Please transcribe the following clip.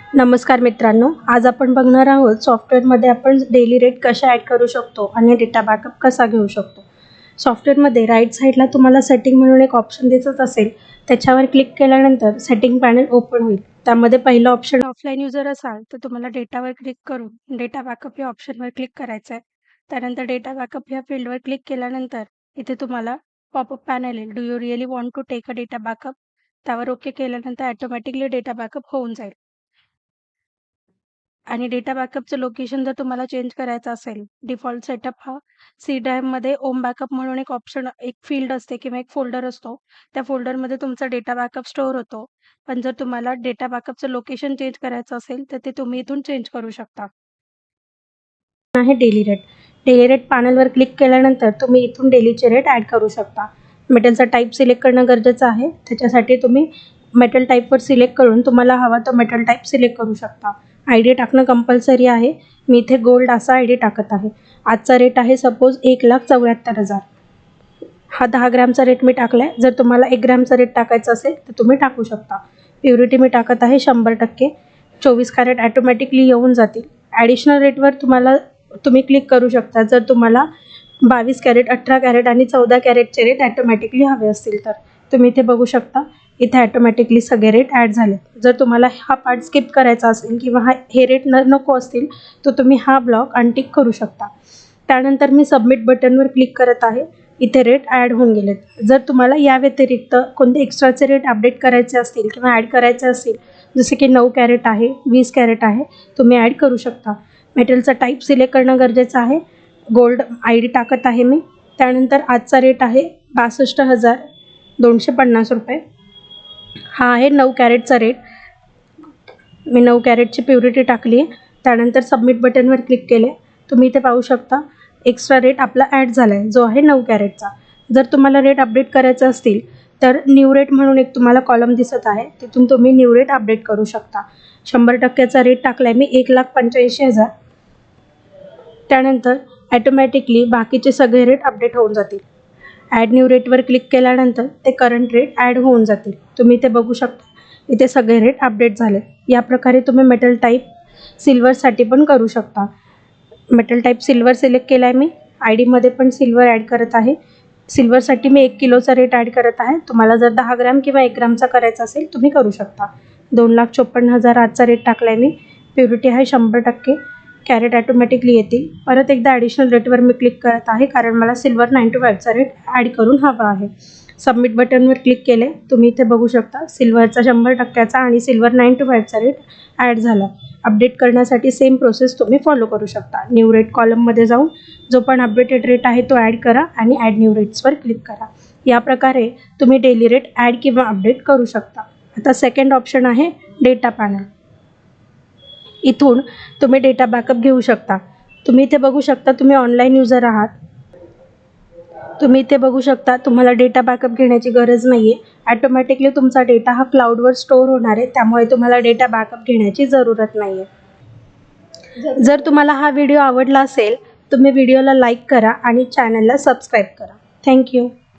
नमस्कार मित्रांनो, आज आपण बघणार आहोत सॉफ्टवेअरमध्ये आपण डेली रेट कशा ॲड करू शकतो आणि डेटा बॅकअप कसा घेऊ शकतो। सॉफ्टवेअरमध्ये राईट साईडला तुम्हाला सेटिंग म्हणून एक ऑप्शन दिसत असेल, त्याच्यावर क्लिक केल्यानंतर सेटिंग पॅनल ओपन होईल। त्यामध्ये पहिला ऑप्शन ऑफलाईन यूजर असाल तर तुम्हाला डेटावर क्लिक करून डेटा बॅकअप या ऑप्शनवर क्लिक करायचं आहे। त्यानंतर डेटा बॅकअप या फील्डवर क्लिक केल्यानंतर इथे तुम्हाला पॉपअप पॅनल येईल, do you really want to take a data backup, त्यावर ओके केल्यानंतर ऑटोमॅटिकली डेटा बॅकअप होऊन जाईल। आणि डेटा बॅकअपचं लोकेशन जर तुम्हाला चेंज करायचं असेल, डिफॉल्ट सेटअप हा सी ड्राईव्हमध्ये होम बॅकअप म्हणून एक फील्ड असते किंवा एक फोल्डर असतो, त्या फोल्डरमध्ये तुमचा डेटा बॅकअप स्टोअर होतो। पण जर तुम्हाला डेटा बॅकअपचं लोकेशन चेंज करायचं असेल तर ते तुम्ही इथून चेंज करू शकता। आहे डेली रेट। डेली रेट पॅनलवर क्लिक केल्यानंतर तुम्ही इथून डेलीचे रेट ॲड करू शकता। मेटलचा टाईप सिलेक्ट करणं गरजेचं आहे, त्याच्यासाठी तुम्ही मेटल टाईपवर सिलेक्ट करून तुम्हाला हवा तो मेटल टाईप सिलेक्ट करू शकता। आय डी टाकणं कंपल्सरी आहे, मी इथे गोल्ड असा आय डी टाकत आहे। आजचा रेट आहे सपोज 1,74,000। हा 10 ग्रॅमचा रेट मी टाकला आहे, जर तुम्हाला 1 ग्रॅमचा रेट टाकायचा असेल तर तुम्ही टाकू शकता। प्युरिटी मी टाकत आहे 100%, 24 कॅरेट ॲटोमॅटिकली येऊन जातील। ॲडिशनल रेटवर तुम्ही क्लिक करू शकता जर तुम्हाला 22 कॅरेट, 18 कॅरेट आणि 14 कॅरेटचे रेट ॲटोमॅटिकली हवे असतील तर। तुम्ही इथे बघू शकता, इथे ॲटोमॅटिकली सगळे रेट ॲड झाले। जर तुम्हाला हा पार्ट स्किप करायचा असेल किंवा हे रेट नको असतील तर तुम्ही हा ब्लॉक अनटिक करू शकता। त्यानंतर मी सबमिट बटनवर क्लिक करत आहे, इथे रेट ॲड होऊन गेलेत। जर तुम्हाला या व्यतिरिक्त कोणते एक्स्ट्राचे रेट अपडेट करायचे असतील किंवा ॲड करायचे असतील, जसे की 9 कॅरेट आहे, 20 कॅरेट आहे, तुम्ही ॲड करू शकता। मेटलचा टाईप सिलेक्ट करणं गरजेचं आहे, गोल्ड आय डी टाकत आहे मी। त्यानंतर आजचा रेट आहे 62,250 रुपये। हा आहे 9 कॅरेटचा रेट, मी 9 कॅरेटची प्युरिटी टाकली आहे। त्यानंतर सबमिट बटनवर क्लिक केले, तुम्ही इथे पाहू शकता एक्स्ट्रा रेट आपला ॲड झाला आहे, जो आहे 9 कॅरेटचा। जर तुम्हाला रेट अपडेट करायचे असतील तर न्यू रेट म्हणून एक तुम्हाला कॉलम दिसत आहे, तिथून तुम्ही न्यू रेट अपडेट करू शकता। 100%चा रेट टाकला आहे मी 1,85,000। त्यानंतर ॲटोमॅटिकली बाकीचे सगळे रेट अपडेट होऊन जातील। ॲड न्यू रेटवर क्लिक केल्यानंतर ते करंट रेट ॲड होऊन जातील। तुम्ही इथे बघू शकता, इथे सगळे रेट अपडेट झाले। या प्रकारे तुम्ही मेटल टाईप सिल्वरसाठी पण करू शकता। मेटल टाईप सिल्वर सिलेक्ट केला आहे मी, आय डीमध्ये पण सिल्वर ॲड करत आहे। सिल्वरसाठी मी 1 किलोचा रेट ॲड करत आहे, तुम्हाला जर 10 ग्रॅम किंवा 1 ग्रामचा करायचा असेल तुम्ही करू शकता। 2,54,000 आजचा रेट टाकला आहे मी, प्युरिटी आहे 100%, कॅरेट ॲटोमॅटिकली येतील। परत एकदा ॲडिशनल रेटवर मी क्लिक करत आहे, कारण मला सिल्वर 95चा रेट ॲड करून हवा आहे। सबमिट बटनवर क्लिक केले, तुम्ही इथे बघू शकता सिल्वरचा 100%चा आणि सिल्वर 95चा रेट ॲड झाला। अपडेट करण्यासाठी सेम प्रोसेस तुम्ही फॉलो करू शकता। न्यू रेट कॉलममध्ये जाऊन जो पण अपडेटेड रेट आहे तो ॲड करा आणि ॲड न्यू रेट्सवर क्लिक करा। या प्रकारे तुम्ही डेली रेट ॲड किंवा अपडेट करू शकता। आता सेकंड ऑप्शन आहे डेटा पॅनल। इथून तुम्ही डेटा बॅकअप घेऊ शकता। तुम्ही इथे बघू शकता, तुम्ही ऑनलाईन यूजर आहात, तुम्ही इथे बघू शकता तुम्हाला डेटा बॅकअप घेण्याची गरज नाही आहे। ॲटोमॅटिकली तुमचा डेटा हा क्लाउडवर स्टोअर होणार आहे, त्यामुळे तुम्हाला डेटा बॅकअप घेण्याची जरूरत नाही आहे। जर तुम्हाला हा व्हिडिओ आवडला असेल, तुम्ही व्हिडिओला लाईक करा आणि चॅनलला सबस्क्राईब करा। थँक्यू।